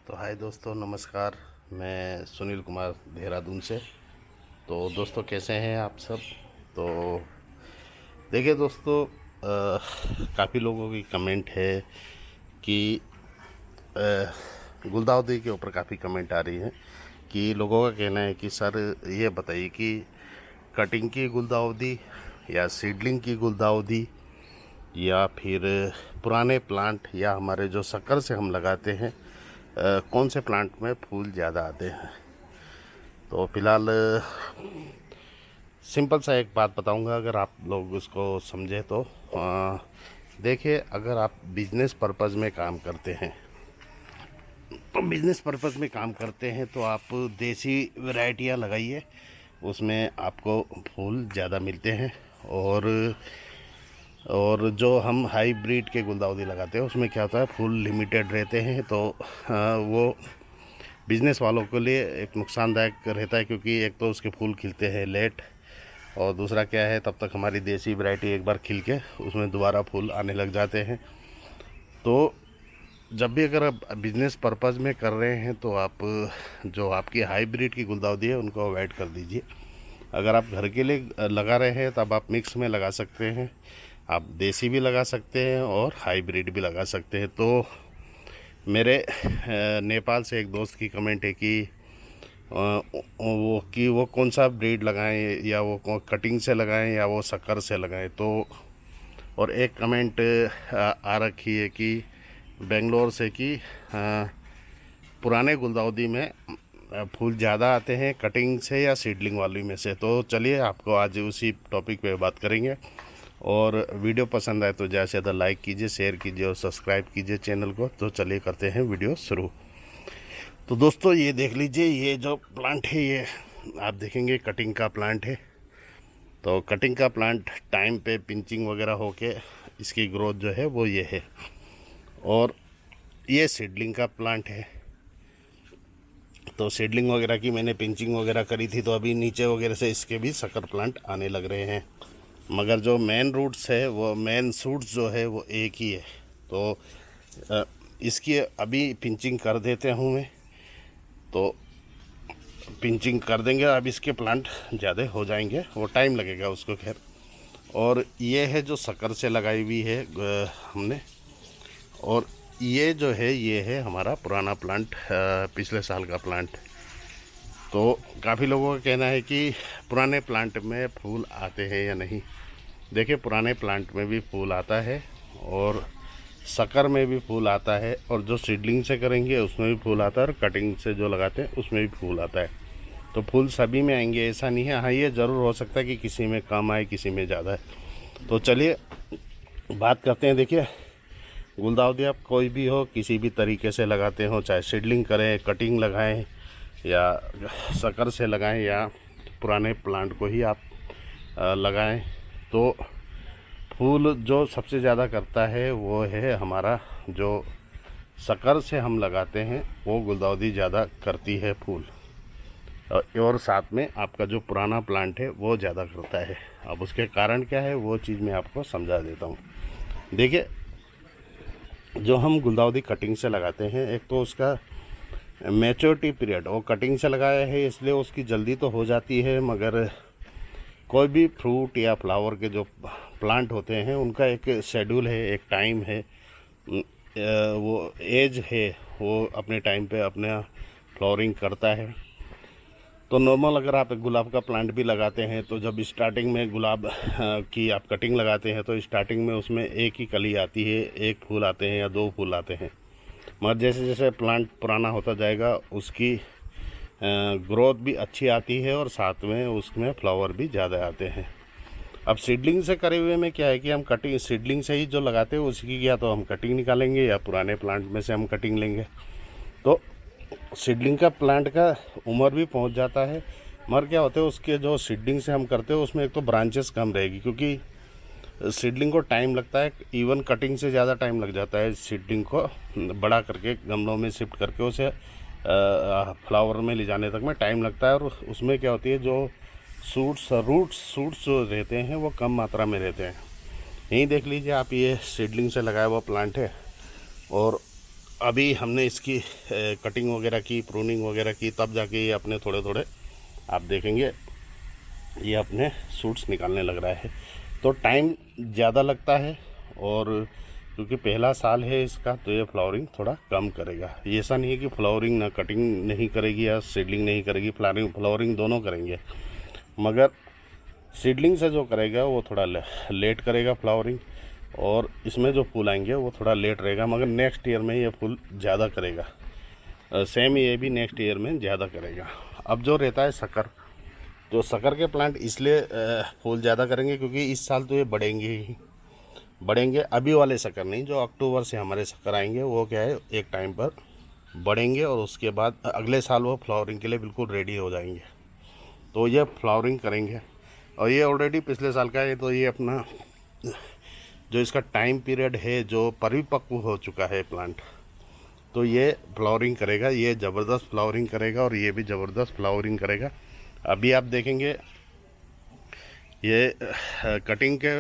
तो हाय दोस्तों, नमस्कार। मैं सुनील कुमार देहरादून से। तो दोस्तों, कैसे हैं आप सब? तो देखिए दोस्तों, काफ़ी लोगों की कमेंट है कि गुलदाउदी के ऊपर काफ़ी कमेंट आ रही है कि लोगों का कहना है कि सर ये बताइए कि कटिंग की गुलदाउदी या सीडलिंग की गुलदाउदी या फिर पुराने प्लांट या हमारे जो शक्कर से हम लगाते हैं, कौन से प्लांट में फूल ज़्यादा आते हैं। तो फिलहाल सिंपल सा एक बात बताऊंगा, अगर आप लोग उसको समझे तो देखिए, अगर आप बिजनेस पर्पज़ में काम करते हैं तो आप देसी वैरायटियां लगाइए, उसमें आपको फूल ज़्यादा मिलते हैं। और जो हम हाइब्रिड के गुलदाउदी लगाते हैं उसमें क्या होता है, फूल लिमिटेड रहते हैं। तो वो बिज़नेस वालों के लिए एक नुकसानदायक रहता है, क्योंकि एक तो उसके फूल खिलते हैं लेट, और दूसरा क्या है, तब तक हमारी देसी वैरायटी एक बार खिल के उसमें दोबारा फूल आने लग जाते हैं। तो जब भी अगर आप बिज़नेस पर्पज़ में कर रहे हैं तो आप जो आपकी हाइब्रिड की गुलदाउदी है उनको अवॉइड कर दीजिए। अगर आप घर के लिए लगा रहे हैं तब आप मिक्स में लगा सकते हैं, आप देसी भी लगा सकते हैं और हाइब्रिड भी लगा सकते हैं। तो मेरे नेपाल से एक दोस्त की कमेंट है कि वो कौन सा ब्रीड लगाएं, या वो कटिंग से लगाएं या वो शक्कर से लगाएं। तो और एक कमेंट आ रखी है कि बेंगलोर से कि पुराने गुलदाउदी में फूल ज़्यादा आते हैं कटिंग से या सीडलिंग वाली में से। तो चलिए, आपको आज उसी टॉपिक पे बात करेंगे। और वीडियो पसंद आए तो ज़्यादा से ज़्यादा लाइक कीजिए, शेयर कीजिए और सब्सक्राइब कीजिए चैनल को। तो चलिए करते हैं वीडियो शुरू। तो दोस्तों, ये देख लीजिए, ये जो प्लांट है ये आप देखेंगे कटिंग का प्लांट है। तो कटिंग का प्लांट टाइम पे पिंचिंग वगैरह होके इसकी ग्रोथ जो है वो ये है। और ये सीडलिंग का प्लांट है। तो सीडलिंग वगैरह की मैंने पिंचिंग वगैरह करी थी, तो अभी नीचे वगैरह से इसके भी शक्कर प्लांट आने लग रहे हैं। मगर जो मेन रूट्स है, वो मेन सूट्स जो है वो एक ही है। तो इसकी अभी पिंचिंग कर देते हूँ मैं। तो पिंचिंग कर देंगे, अब इसके प्लांट ज़्यादा हो जाएंगे, वो टाइम लगेगा उसको, खैर। और ये है जो शक्कर से लगाई हुई है हमने। और ये जो है ये है हमारा पुराना प्लांट, पिछले साल का प्लांट। तो काफ़ी लोगों का कहना है कि पुराने प्लांट में फूल आते हैं या नहीं। देखिए, पुराने प्लांट में भी फूल आता है और शक्कर में भी फूल आता है, और जो सीडलिंग से करेंगे उसमें भी फूल आता है, और कटिंग से जो लगाते हैं उसमें भी फूल आता है। तो फूल सभी में आएंगे, ऐसा नहीं है। हाँ, ये ज़रूर हो सकता है कि किसी में कम आए, किसी में ज़्यादा है। तो चलिए बात करते हैं। देखिए, गुलदाउदी आप कोई भी हो, किसी भी तरीके से लगाते हो, चाहे सीडलिंग करें, कटिंग लगाएं, या शक्कर से लगाएं, या पुराने प्लांट को ही आप लगाएं, तो फूल जो सबसे ज़्यादा करता है वो है हमारा जो शक्कर से हम लगाते हैं, वो गुलदाउदी ज़्यादा करती है फूल। और साथ में आपका जो पुराना प्लांट है वो ज़्यादा करता है। अब उसके कारण क्या है वो चीज़ मैं आपको समझा देता हूँ। देखिए, जो हम गुलदाउदी कटिंग से लगाते हैं, एक तो उसका मैच्योरिटी पीरियड, वो कटिंग से लगाया है इसलिए उसकी जल्दी तो हो जाती है, मगर कोई भी फ्रूट या फ्लावर के जो प्लांट होते हैं उनका एक शेड्यूल है, एक टाइम है, वो एज है, वो अपने टाइम पे अपना फ्लावरिंग करता है। तो नॉर्मल अगर आप एक गुलाब का प्लांट भी लगाते हैं, तो जब स्टार्टिंग में गुलाब की आप कटिंग लगाते हैं तो स्टार्टिंग में उसमें एक ही कली आती है, एक फूल आते हैं या दो फूल आते हैं। मगर जैसे जैसे प्लांट पुराना होता जाएगा उसकी ग्रोथ भी अच्छी आती है, और साथ में उसमें फ्लावर भी ज़्यादा आते हैं। अब सीडलिंग से करे हुए में क्या है कि हम कटिंग सीडलिंग से ही जो लगाते हैं उसकी या तो हम कटिंग निकालेंगे या पुराने प्लांट में से हम कटिंग लेंगे। तो सीडलिंग का प्लांट का उम्र भी पहुंच जाता है, मगर क्या होता है उसके जो सीडलिंग से हम करते हैं उसमें एक तो ब्रांचेस कम रहेगी, क्योंकि सीडलिंग को टाइम लगता है, इवन कटिंग से ज़्यादा टाइम लग जाता है सीडलिंग को बड़ा करके गमलों में शिफ्ट करके उसे फ्लावर में ले जाने तक में टाइम लगता है। और उसमें क्या होती है, जो रूट्स जो रहते हैं वो कम मात्रा में रहते हैं। यहीं देख लीजिए आप, ये सीडलिंग से लगाया हुआ प्लांट है, और अभी हमने इसकी कटिंग वगैरह की, प्रूनिंग वगैरह की, तब जाके ये अपने थोड़े थोड़े आप देखेंगे ये अपने सूट्स निकालने लग रहा है। तो टाइम ज़्यादा लगता है, और क्योंकि पहला साल है इसका, तो ये फ्लावरिंग थोड़ा कम करेगा। ये ऐसा नहीं है कि फ्लावरिंग ना कटिंग नहीं करेगी या सीडलिंग नहीं करेगी, फ्लावरिंग दोनों करेंगे, मगर सीडलिंग से जो करेगा वो थोड़ा लेट करेगा फ्लावरिंग, और इसमें जो फूल आएंगे वो थोड़ा लेट रहेगा, मगर नेक्स्ट ईयर में ये फूल ज़्यादा करेगा। सेम ये भी नेक्स्ट ईयर में ज़्यादा करेगा। अब जो रहता है शक्कर, तो शक्कर के प्लांट इसलिए फूल ज़्यादा करेंगे क्योंकि इस साल तो ये बढ़ेंगे ही बढ़ेंगे। अभी वाले शक्कर नहीं, जो अक्टूबर से हमारे शक्कर आएंगे वो क्या है, एक टाइम पर बढ़ेंगे और उसके बाद अगले साल वो फ्लावरिंग के लिए बिल्कुल रेडी हो जाएंगे। तो ये फ्लावरिंग करेंगे, और ये ऑलरेडी पिछले साल का है, तो ये अपना जो इसका टाइम पीरियड है जो परिपक्व हो चुका है प्लांट, तो ये फ्लावरिंग करेगा, ये ज़बरदस्त फ्लावरिंग करेगा, और ये भी ज़बरदस्त फ्लावरिंग करेगा। अभी आप देखेंगे ये कटिंग के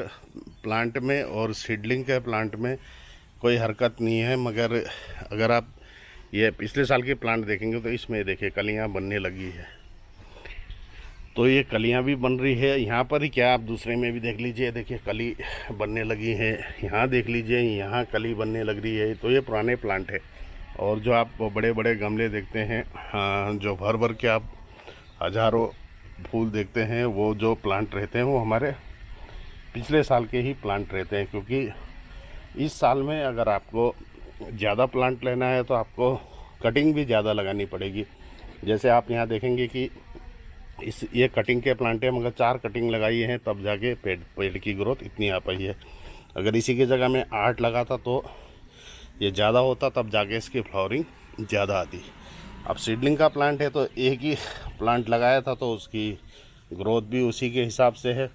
प्लांट में और सीडलिंग के प्लांट में कोई हरकत नहीं है, मगर अगर आप ये पिछले साल के प्लांट देखेंगे तो इसमें देखिए कलियां बनने लगी है। तो ये कलियां भी बन रही है यहाँ पर ही, क्या आप दूसरे में भी देख लीजिए, देखिए कली बनने लगी है, यहाँ देख लीजिए यहाँ कली बनने लग रही है। तो ये पुराने प्लांट है, और जो आप बड़े बड़े गमले देखते हैं, हाँ, जो भर भर के आप हज़ारों फूल देखते हैं, वो जो प्लांट रहते हैं वो हमारे पिछले साल के ही प्लांट रहते हैं। क्योंकि इस साल में अगर आपको ज़्यादा प्लांट लेना है तो आपको कटिंग भी ज़्यादा लगानी पड़ेगी। जैसे आप यहाँ देखेंगे कि ये कटिंग के प्लांट है, मगर 4 कटिंग लगाई हैं तब जाके पेड़ की ग्रोथ इतनी आ पाई है। अगर इसी की जगह में 8 लगाता तो ये ज़्यादा होता, तब जाके इसकी फ्लावरिंग ज़्यादा आती। अब सीडलिंग का प्लांट है तो एक ही प्लांट लगाया था, तो उसकी ग्रोथ भी उसी के हिसाब से है।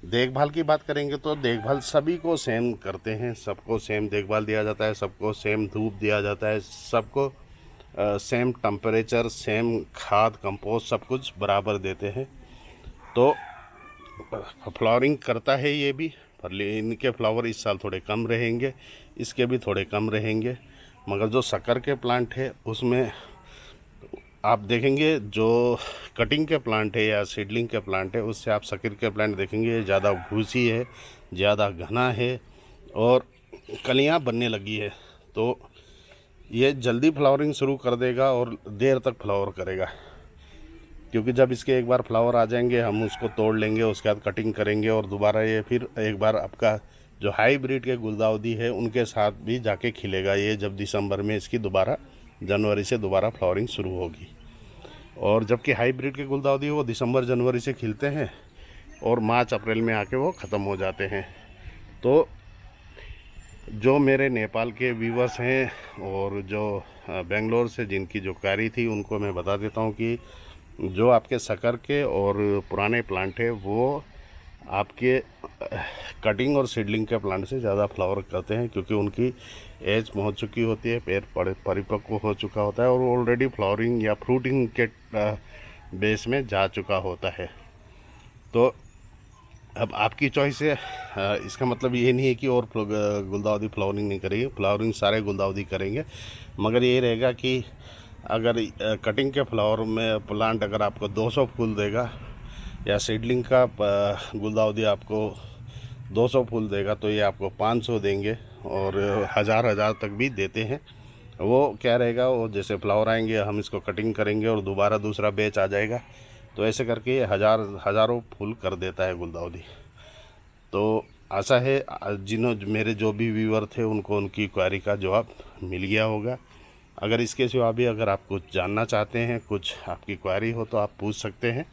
देखभाल की बात करेंगे तो देखभाल सभी को सेम करते हैं, सबको सेम देखभाल दिया जाता है, सबको सेम धूप दिया जाता है, सबको सेम टेम्परेचर, सेम खाद, कंपोस्ट सब कुछ बराबर देते हैं। तो फ्लावरिंग करता है ये भी, पर इनके फ्लावर इस साल थोड़े कम रहेंगे, इसके भी थोड़े कम रहेंगे। मगर जो शक्कर के प्लांट है उसमें आप देखेंगे, जो कटिंग के प्लांट है या सीडलिंग के प्लांट है, उससे आप शक्कर के प्लांट देखेंगे ज़्यादा भूसी है, ज़्यादा घना है, और कलियां बनने लगी है। तो ये जल्दी फ्लावरिंग शुरू कर देगा और देर तक फ्लावर करेगा, क्योंकि जब इसके एक बार फ्लावर आ जाएंगे हम उसको तोड़ लेंगे, उसके बाद कटिंग करेंगे, और दोबारा ये फिर एक बार आपका जो हाइब्रिड के गुलदाउदी है उनके साथ भी जाके खिलेगा ये, जब दिसंबर में इसकी दोबारा, जनवरी से दोबारा फ्लावरिंग शुरू होगी। और जबकि हाइब्रिड के गुलदाउदी वो दिसंबर जनवरी से खिलते हैं और मार्च अप्रैल में आके वो ख़त्म हो जाते हैं। तो जो मेरे नेपाल के व्यूवर्स हैं और जो बेंगलोर से जिनकी जो क्वेरी थी, उनको मैं बता देता हूँ कि जो आपके शक्कर के और पुराने प्लांट है वो आपके कटिंग और सीडलिंग के प्लांट से ज़्यादा फ्लावर करते हैं, क्योंकि उनकी एज पहुंच चुकी होती है, पेड़ परिपक्व हो चुका होता है, और ऑलरेडी फ्लावरिंग या फ्रूटिंग के बेस में जा चुका होता है। तो अब आपकी चॉइस है, इसका मतलब ये नहीं है कि और गुलदाउदी फ्लावरिंग नहीं करेगी, फ्लावरिंग सारे गुलदाउदी करेंगे, मगर ये रहेगा कि अगर कटिंग के फ्लावर में प्लांट अगर आपको 200 फूल देगा, या सीडलिंग का गुलदाउदी आपको 200 फूल देगा, तो ये आपको 500 देंगे, और हज़ार तक भी देते हैं। वो क्या रहेगा, वो जैसे फ्लावर आएंगे हम इसको कटिंग करेंगे और दोबारा दूसरा बैच आ जाएगा, तो ऐसे करके ये हज़ारों फूल कर देता है गुलदाउदी। तो आशा है मेरे जो भी व्यूअर थे उनको उनकी क्वेरी का जवाब मिल गया होगा। अगर इसके सिवा भी अगर आप कुछ जानना चाहते हैं, कुछ आपकी क्वेरी हो, तो आप पूछ सकते हैं,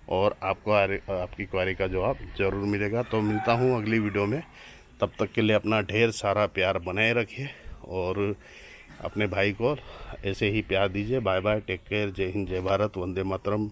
और आपको आपकी क्वेरी का जवाब ज़रूर मिलेगा। तो मिलता हूँ अगली वीडियो में, तब तक के लिए अपना ढेर सारा प्यार बनाए रखिए, और अपने भाई को ऐसे ही प्यार दीजिए। बाय बाय, टेक केयर, जय हिंद, जय भारत, वंदे मातरम।